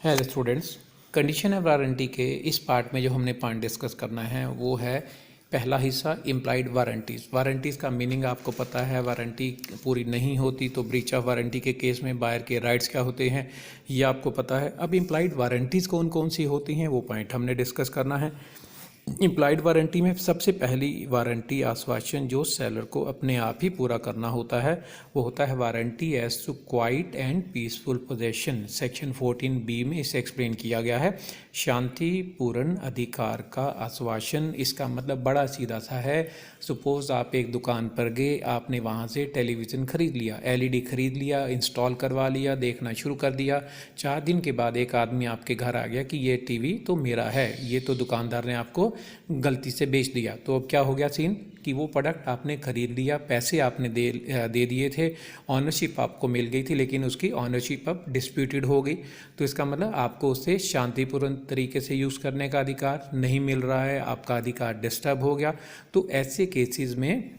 Hello students, condition of warranty के इस part में जो हमने पॉइंट डिस्कस करना है वो है पहला हिस्सा इम्प्लाइड वारंटीज़। वारंटीज़ का मीनिंग आपको पता है, वारंटी पूरी नहीं होती तो ब्रीच ऑफ वारंटी के केस में बायर के राइट्स क्या होते हैं ये आपको पता है। अब इम्प्लाइड वारंटीज़ कौन कौन सी होती हैं वो पॉइंट हमने डिस्कस करना है। इम्प्लाइड वारंटी में सबसे पहली वारंटी आश्वासन जो सेलर को अपने आप ही पूरा करना होता है वो होता है warranty as to quiet and peaceful possession. Section 14B में इसे एक्सप्लेन किया गया है। शांतिपूर्ण अधिकार का आश्वासन, इसका मतलब बड़ा सीधा सा है। सपोज आप एक दुकान पर गए, आपने वहाँ से टेलीविज़न खरीद लिया, एलईडी खरीद लिया, इंस्टॉल करवा लिया, देखना शुरू कर दिया। 4 दिन के बाद एक आदमी आपके घर आ गया कि ये टीवी तो मेरा है, ये तो दुकानदार ने आपको गलती से बेच दिया। तो अब क्या हो गया सीन कि वो प्रोडक्ट आपने खरीद लिया, पैसे आपने दे दिए थे, ऑनरशिप आपको मिल गई थी, लेकिन उसकी ऑनरशिप अब डिस्प्यूटेड हो गई। तो इसका मतलब आपको उसे शांतिपूर्ण तरीके से यूज़ करने का अधिकार नहीं मिल रहा है, आपका अधिकार डिस्टर्ब हो गया। तो ऐसे केसेस में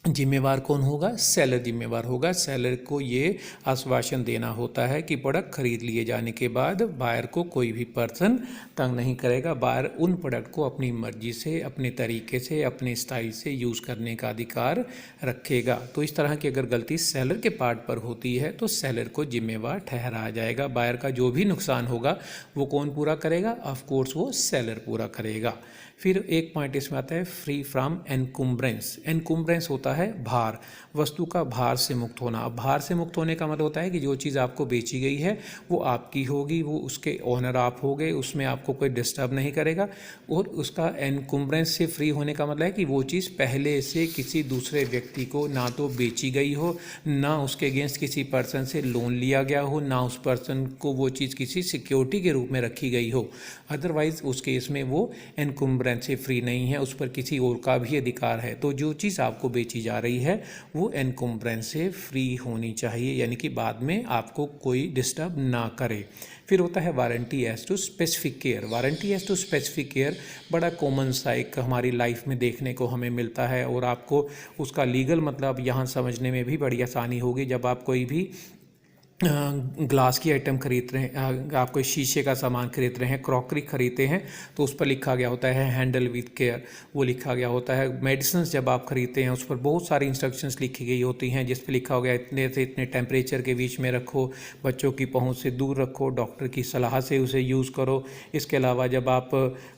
जिम्मेवार कौन होगा? सेलर जिम्मेवार होगा। सेलर को ये आश्वासन देना होता है कि प्रोडक्ट खरीद लिए जाने के बाद बायर को कोई भी पर्सन तंग नहीं करेगा। बायर उन प्रोडक्ट को अपनी मर्जी से, अपने तरीके से, अपने स्टाइल से यूज़ करने का अधिकार रखेगा। तो इस तरह की अगर गलती सेलर के पार्ट पर होती है तो सेलर को जिम्मेवार ठहराया जाएगा। बायर का जो भी नुकसान होगा वो कौन पूरा करेगा? ऑफ कोर्स वो सेलर पूरा करेगा। फिर एक पॉइंट इसमें आता है फ्री फ्रॉम एनकुम्ब्रेंस। एनकुम्ब्रेंस होता है भार, वस्तु का भार से मुक्त होना। अब भार से मुक्त होने का मतलब होता है कि जो चीज़ आपको बेची गई है वो आपकी होगी, वो उसके ओनर आप हो गए, उसमें आपको कोई डिस्टर्ब नहीं करेगा। और उसका एनकुम्ब्रेंस से फ्री होने का मतलब है कि वो चीज़ पहले से किसी दूसरे व्यक्ति को ना तो बेची गई हो, ना उसके अगेंस्ट किसी पर्सन से लोन लिया गया हो, ना उस पर्सन को वो चीज़ किसी सिक्योरिटी के रूप में रखी गई हो। अदरवाइज उस केस में वो एनकुम्ब्रेंस से फ्री नहीं है, उस पर किसी और का भी अधिकार है। तो जो चीज़ आपको बेची जा रही है वो एनकुम्ब्रेंस से फ्री होनी चाहिए, यानी कि बाद में आपको कोई डिस्टर्ब ना करे। फिर होता है warranty as to specific care. Warranty as to specific care बड़ा कॉमन सा एक हमारी लाइफ में देखने को हमें मिलता है, और आपको उसका लीगल मतलब यहाँ समझने में भी बड़ी आसानी होगी। जब आप कोई भी ग्लास की आइटम खरीद रहे हैं, आप कोई शीशे का सामान खरीद रहे हैं, क्रॉकरी खरीदते हैं, तो उस पर लिखा गया होता है हैंडल विद केयर, वो लिखा गया होता है। मेडिसिन जब आप खरीदते हैं उस पर बहुत सारी इंस्ट्रक्शंस लिखी गई होती हैं, जिस पर लिखा हो गया इतने से इतने टेम्परेचर के बीच में रखो, बच्चों की पहुंच से दूर रखो, डॉक्टर की सलाह से उसे यूज़ करो। इसके अलावा जब आप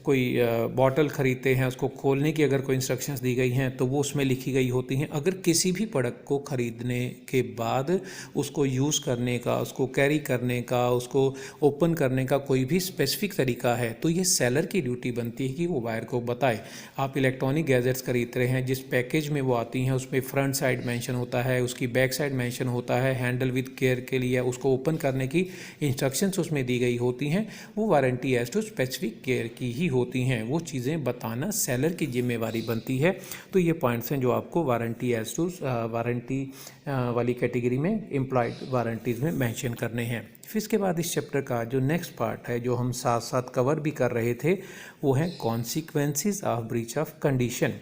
कोई बॉटल खरीदते हैं, उसको खोलने की अगर कोई इंस्ट्रक्शंस दी गई हैं तो वो उसमें लिखी गई होती हैं। अगर किसी भी प्रोडक्ट को खरीदने के बाद उसको यूज़ करने का, उसको कैरी करने का, उसको ओपन करने का कोई भी स्पेसिफिक तरीका है तो ये सेलर की ड्यूटी बनती है कि वो बायर को बताए। आप इलेक्ट्रॉनिक गैजेट्स खरीद रहे हैं, जिस पैकेज में वो आती हैं उसमें फ्रंट साइड मेंशन होता है, उसकी बैक साइड मेंशन होता है, हैंडल विद केयर के लिए उसको ओपन करने की इंस्ट्रक्शंस उसमें दी गई होती हैं, वो warranty as to specific care की ही होती हैं। वो चीज़ें बताना सेलर की जिम्मेवारी बनती है। तो ये पॉइंट्स हैं जो आपको वारंटी एज टू वारंटी वाली कैटेगरी में एम्प्लॉयड वारंटीज़ में मेंशन करने हैं। फिर इसके बाद इस चैप्टर का जो नेक्स्ट पार्ट है जो हम साथ साथ कवर भी कर रहे थे वो है consequences of breach of condition.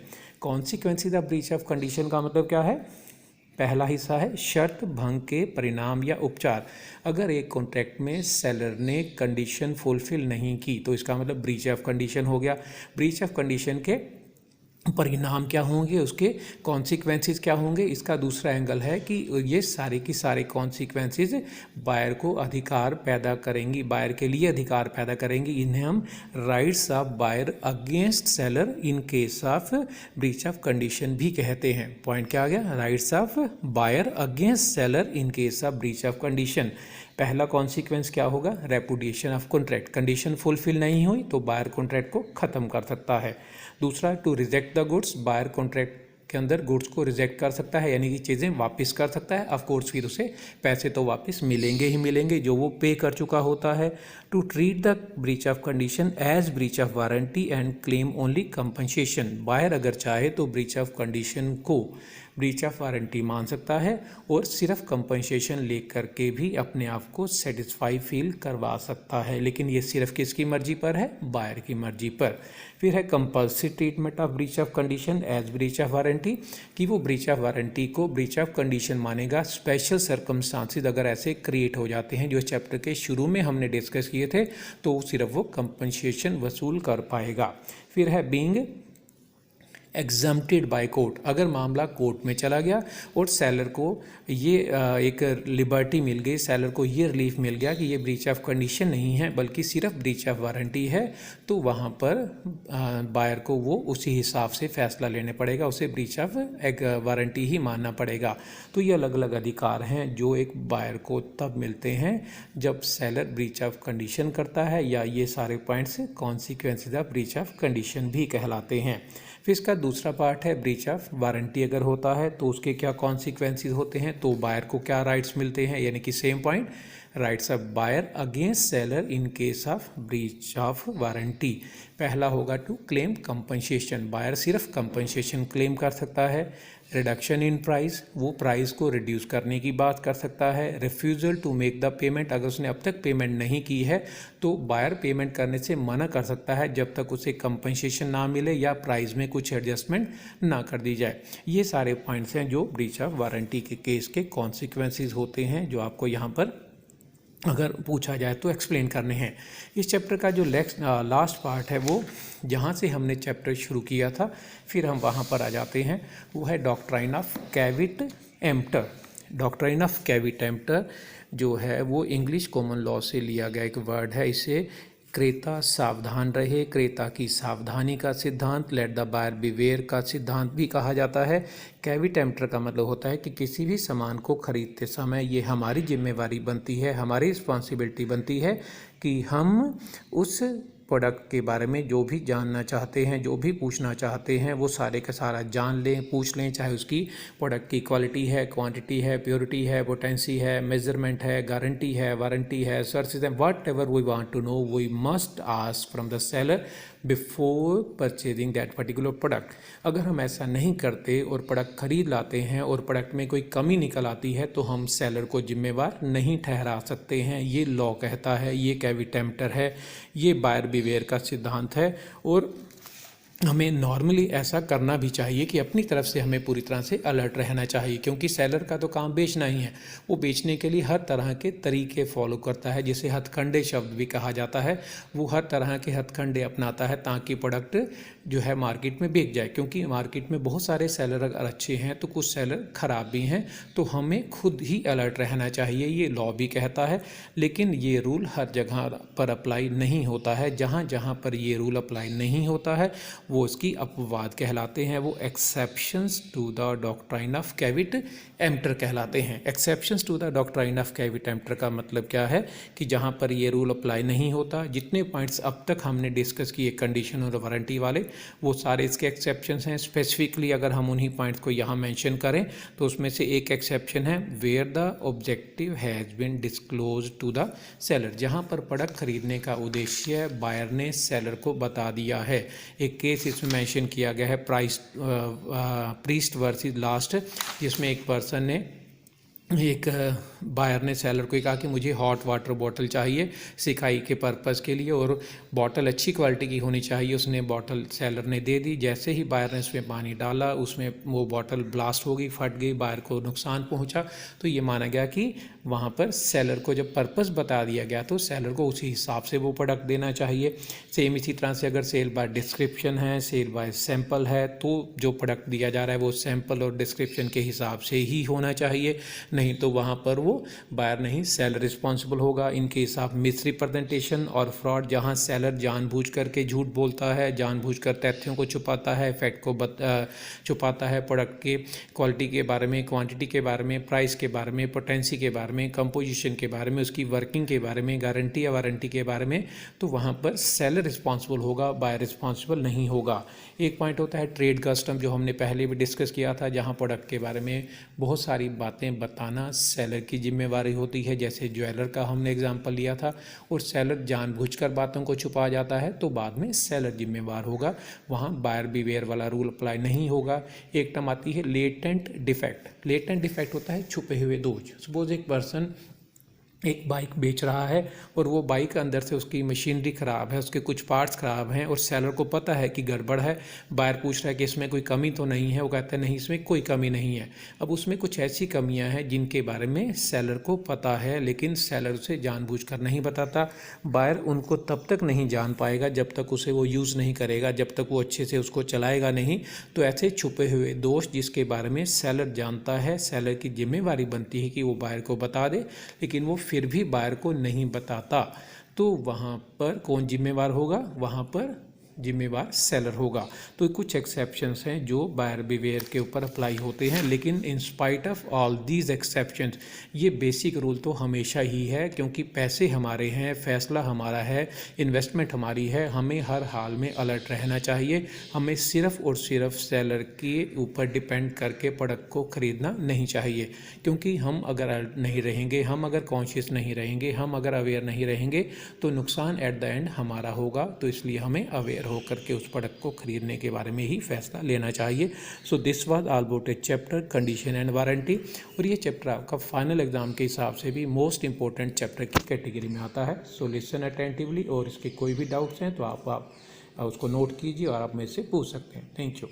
Consequences of breach of condition का मतलब क्या है? पहला हिस्सा है शर्त भंग के परिणाम या उपचार। अगर एक कॉन्ट्रैक्ट में सेलर ने कंडीशन फुलफिल नहीं की तो इसका मतलब ब्रीच ऑफ कंडीशन हो गया। ब्रीच ऑफ कंडीशन के परिणाम क्या होंगे, उसके कॉन्सिक्वेंसेस क्या होंगे, इसका दूसरा एंगल है कि ये सारे की सारे कॉन्सिक्वेंसेस बायर को अधिकार पैदा करेंगी, बायर के लिए अधिकार पैदा करेंगी। इन्हें हम rights of buyer against seller in case of breach of condition भी कहते हैं। पॉइंट क्या आ गया? Rights of buyer against seller in case of breach of condition. पहला कॉन्सिक्वेंस क्या होगा? Repudiation of contract. Condition fulfil नहीं हुई तो बायर कॉन्ट्रैक्ट को ख़त्म कर सकता है। दूसरा, to reject the goods. Buyer contract के अंदर गुड्स को रिजेक्ट कर सकता है, यानी कि चीज़ें वापस कर सकता है। ऑफ कोर्स फिर उसे पैसे तो वापस मिलेंगे ही मिलेंगे जो वो पे कर चुका होता है। To treat the breach of condition as breach of warranty and claim only compensation. Buyer अगर चाहे तो ब्रीच ऑफ कंडीशन को ब्रीच ऑफ वारंटी मान सकता है और सिर्फ कंपनसेशन लेकर के भी अपने आप को सेटिस्फाई फील करवा सकता है, लेकिन ये सिर्फ किसकी मर्जी पर है? बायर की मर्जी पर। फिर है compulsory treatment of breach of condition as breach of warranty, कि वो ब्रीच ऑफ वारंटी को ब्रीच ऑफ कंडीशन मानेगा स्पेशल सर्कमस्टांसिस अगर ऐसे क्रिएट हो जाते हैं, जो चैप्टर के शुरू में हमने डिस्कस किए थे, तो सिर्फ वो कंपनसेशन वसूल कर पाएगा। फिर है बीइंग एग्जम्प्टेड बाय कोर्ट, अगर मामला कोर्ट में चला गया और सेलर को ये एक लिबर्टी मिल गई, सेलर को ये रिलीफ मिल गया कि ये ब्रीच ऑफ कंडीशन नहीं है बल्कि सिर्फ ब्रीच ऑफ वारंटी है, तो वहाँ पर बायर को वो उसी हिसाब से फैसला लेने पड़ेगा, उसे ब्रीच ऑफ वारंटी ही मानना पड़ेगा। तो ये अलग अलग अधिकार हैं जो एक बायर को तब मिलते हैं जब सेलर ब्रीच ऑफ कंडीशन करता है, या ये सारे points consequences of breach of condition भी कहलाते हैं। फिर इसका दूसरा पार्ट है ब्रीच ऑफ वारंटी अगर होता है तो उसके क्या कॉन्सिक्वेंसेस होते हैं, तो बायर को क्या राइट्स मिलते हैं, यानी कि same point, rights of buyer against seller in case of breach of warranty. पहला होगा टू क्लेम कंपनसेशन, बायर सिर्फ कंपनसेशन क्लेम कर सकता है। रिडक्शन इन प्राइस, वो प्राइस को रिड्यूस करने की बात कर सकता है। Refusal to make the payment, अगर उसने अब तक पेमेंट नहीं की है तो बायर पेमेंट करने से मना कर सकता है जब तक उसे कंपनसेशन ना मिले या प्राइस में कुछ एडजस्टमेंट ना कर दी जाए। ये सारे पॉइंट्स हैं जो ब्रीच ऑफ वारंटी के केस के कॉन्सिक्वेंसेस होते हैं, जो आपको यहाँ पर अगर पूछा जाए तो एक्सप्लेन करने हैं। इस चैप्टर का जो लास्ट पार्ट है वो जहाँ से हमने चैप्टर शुरू किया था फिर हम वहाँ पर आ जाते हैं, वो है doctrine of caveat emptor. Doctrine of caveat emptor जो है वो इंग्लिश कॉमन लॉ से लिया गया एक वर्ड है। इसे क्रेता सावधान रहे, क्रेता की सावधानी का सिद्धांत, लेट द बायर बिवेयर का सिद्धांत भी कहा जाता है। कैविट एम्प्टर का मतलब होता है कि किसी भी सामान को खरीदते समय ये हमारी जिम्मेवारी बनती है, हमारी रिस्पॉन्सिबिलिटी बनती है कि हम उस प्रोडक्ट के बारे में जो भी जानना चाहते हैं, जो भी पूछना चाहते हैं, वो सारे का सारा जान लें, पूछ लें, चाहे उसकी प्रोडक्ट की क्वालिटी है, क्वांटिटी है, प्योरिटी है, पोटेंसी है, मेजरमेंट है, गारंटी है, वारंटी है, सर्विस है, whatever we want to know we must ask from the seller before purchasing that particular product. अगर हम ऐसा नहीं करते और प्रोडक्ट खरीद लाते हैं और प्रोडक्ट में कोई कमी निकल आती है तो हम सेलर को जिम्मेवार नहीं ठहरा सकते हैं, ये लॉ कहता है, ये कैविट एम्प्टर है, ये बायर बिवेयर का सिद्धांत है। और हमें नॉर्मली ऐसा करना भी चाहिए कि अपनी तरफ से हमें पूरी तरह से अलर्ट रहना चाहिए, क्योंकि सेलर का तो काम बेचना ही है, वो बेचने के लिए हर तरह के तरीके फॉलो करता है, जिसे हथकंडे शब्द भी कहा जाता है। वो हर तरह के हथकंडे अपनाता है ताकि प्रोडक्ट जो है मार्केट में बिक जाए, क्योंकि मार्केट में बहुत सारे सेलर अगर अच्छे हैं तो कुछ सेलर ख़राब भी हैं, तो हमें खुद ही अलर्ट रहना चाहिए, ये लॉ भी कहता है। लेकिन ये रूल हर जगह पर अप्लाई नहीं होता है, जहाँ जहाँ पर ये रूल अप्लाई नहीं होता है वो उसकी अपवाद कहलाते हैं, वो exceptions to the doctrine of caveat emptor कहलाते हैं। Exceptions to the doctrine of caveat emptor का मतलब क्या है कि जहाँ पर ये रूल अप्लाई नहीं होता, जितने पॉइंट्स अब तक हमने डिस्कस किए कंडीशन और वारंटी वाले, वो सारे इसके एक्सेप्शंस हैं। स्पेसिफिकली अगर हम उन्हीं पॉइंट्स को यहाँ मेंशन करें तो उसमें से एक एक्सेप्शन है where the objective has been disclose to the seller, जहाँ पर प्रोडक्ट खरीदने का उद्देश्य बायर ने सेलर को बता दिया है। एक केस इसमें मेंशन किया गया है प्रीस्ट वर्सेस लास्ट, जिसमें एक पर्सन ने एक बायर ने सेलर को कहा कि मुझे हॉट वाटर बॉटल चाहिए सिकाई के पर्पज़ के लिए और बॉटल अच्छी क्वालिटी की होनी चाहिए। उसने बॉटल सेलर ने दे दी, जैसे ही बायर ने उसमें पानी डाला उसमें वो बॉटल ब्लास्ट हो गई, फट गई, बायर को नुकसान पहुंचा। तो ये माना गया कि वहाँ पर सेलर को जब पर्पज़ बता दिया गया तो सेलर को उसी हिसाब से वो प्रोडक्ट देना चाहिए। सेम इसी तरह से अगर सेल बाय डिस्क्रिप्शन है, सेल बाय सैंपल है, तो जो प्रोडक्ट दिया जा रहा है वो सैंपल और डिस्क्रिप्शन के हिसाब से ही होना चाहिए, नहीं तो वहाँ पर वो बायर नहीं सेलर रिस्पॉन्सिबल होगा। इन केस ऑफ मिसरिप्रेजेंटेशन और फ्रॉड, जहाँ सेलर जानबूझ करके झूठ बोलता है, जानबूझकर तथ्यों को छुपाता है, फैक्ट को छुपाता है, प्रोडक्ट के क्वालिटी के बारे में, क्वांटिटी के बारे में, प्राइस के बारे में, पोटेंसी के बारे में, कंपोजिशन के बारे में, उसकी वर्किंग के बारे में, गारंटी या वारंटी के बारे में, तो वहाँ पर सेलर रिस्पॉन्सिबल होगा, बायर रिस्पॉन्सिबल नहीं होगा। एक पॉइंट होता है ट्रेड कस्टम, जो हमने पहले भी डिस्कस किया था, जहाँ प्रोडक्ट के बारे में बहुत सारी बातें बताना सेलर की जिम्मेवारी होती है, जैसे ज्वेलर का हमने एग्जांपल लिया था, और सेलर जानबूझकर बातों को छुपा जाता है तो बाद में सेलर जिम्मेवार होगा, वहाँ बायर बिवेयर वाला रूल अप्लाई नहीं होगा। एक टर्म आती है लेटेंट डिफेक्ट। लेटेंट डिफेक्ट होता है छुपे हुए दोष। सपोज एक पर्सन एक बाइक बेच रहा है और वो बाइक अंदर से उसकी मशीनरी ख़राब है, उसके कुछ पार्ट्स ख़राब हैं और सेलर को पता है कि गड़बड़ है। बायर पूछ रहा है कि इसमें कोई कमी तो नहीं है, वो कहता है नहीं इसमें कोई कमी नहीं है। अब उसमें कुछ ऐसी कमियां हैं जिनके बारे में सेलर को पता है लेकिन सेलर उसे जानबूझकर नहीं बताता। बायर उनको तब तक नहीं जान पाएगा जब तक उसे वो यूज़ नहीं करेगा, जब तक वो अच्छे से उसको चलाएगा नहीं। तो ऐसे छुपे हुए दोष जिसके बारे में सेलर जानता है, सेलर की जिम्मेवारी बनती है कि वो बायर को बता दे, लेकिन वो फिर भी बायर को नहीं बताता, तो वहाँ पर कौन जिम्मेवार होगा? वहाँ पर जिम्मेवार सेलर होगा। तो कुछ एक्सेप्शंस हैं जो बायर बिवेयर के ऊपर अप्लाई होते हैं, लेकिन in spite of all these exceptions ये बेसिक रूल तो हमेशा ही है, क्योंकि पैसे हमारे हैं, फैसला हमारा है, इन्वेस्टमेंट हमारी है, हमें हर हाल में अलर्ट रहना चाहिए। हमें सिर्फ और सिर्फ सेलर के ऊपर डिपेंड करके प्रोडक्ट को ख़रीदना नहीं चाहिए, क्योंकि हम अगर अलर्ट नहीं रहेंगे, हम अगर कॉन्शियस नहीं रहेंगे, हम अगर अवेयर नहीं रहेंगे तो नुकसान एट द एंड हमारा होगा। तो इसलिए हमें अवेयर होकर के उस प्रोडक्ट को खरीदने के बारे में ही फैसला लेना चाहिए। So this was all about A chapter condition and warranty, और ये चैप्टर आपका फाइनल एग्जाम के हिसाब से भी मोस्ट इंपॉर्टेंट चैप्टर की कैटेगरी में आता है। सो लिसन अटेंटिवली, और इसके कोई भी डाउट्स हैं तो आप उसको नोट कीजिए और आप मेरे से पूछ सकते हैं। Thank you.